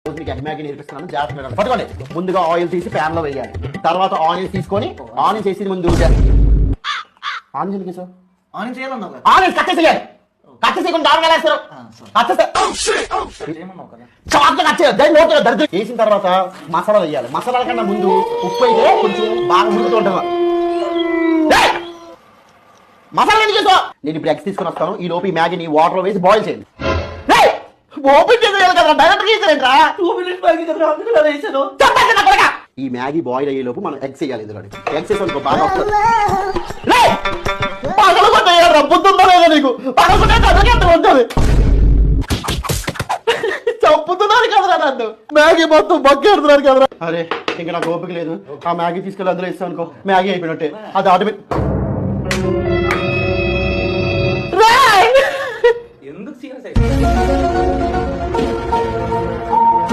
మీకు egg Maggi నేర్పిస్తున్నాను, జాగ్రత్తగా పట్టుకోండి. ముందుగా ఆయిల్ తీసి ప్యాన్ లో వేయాలి. తర్వాత ఆనియన్స్ తీసుకొని ఆనియన్స్ వేసి ముందు ఆనియన్స్ ఆనియన్స్ కట్ చేసేయాలి. కట్ చేయకుండా దారుణంగా వేస్తారు. వేసిన తర్వాత మసాలా వేయాలి. మసాలాల కన్నా ముందు ఉప్పు అయితే కొంచెం బాగా ఉడుకుతూ ఉంటాను. మసాలా ఎందుకు చేసావు? నేను ఇప్పుడు ఎగ్స్ తీసుకొని వస్తాను. ఈ లోపు ఈ మ్యాగీని వాటర్ లో వేసి బాయిల్ చేయండి. ఓపెన్ చేసేయాలి కదా, డైరెక్ట్ చేసారంట్రా. 2 minutes మ్యాగీ కదా, అందుకే వేసాను. ఈ మ్యాగీ బాయిల్ అయ్యే లోపు మనం ఎగ్స్ వేయాలి. ఇందులో ఎగ్స్ వేసాను బాగా వస్తుంది. పగలగొట్టేయాలరా, బుద్ధుందా లేదా నీకు? పగలగొట్టే కథకి ఎంత ఉంటుంది. చంపుతున్నారు కదరా నన్ను. మ్యాగీ మొత్తం బొక్కేడుతున్నారు కదరా. అరే ఇంకా నాకు ఓపిక లేదు. ఆ మ్యాగీ తీసుకెళ్ళి అందులో ఇస్తాను అనుకో, మ్యాగీ అయిపోయినట్టే. అది ఆటోమేటిక్. ఎందుకు సీరియస్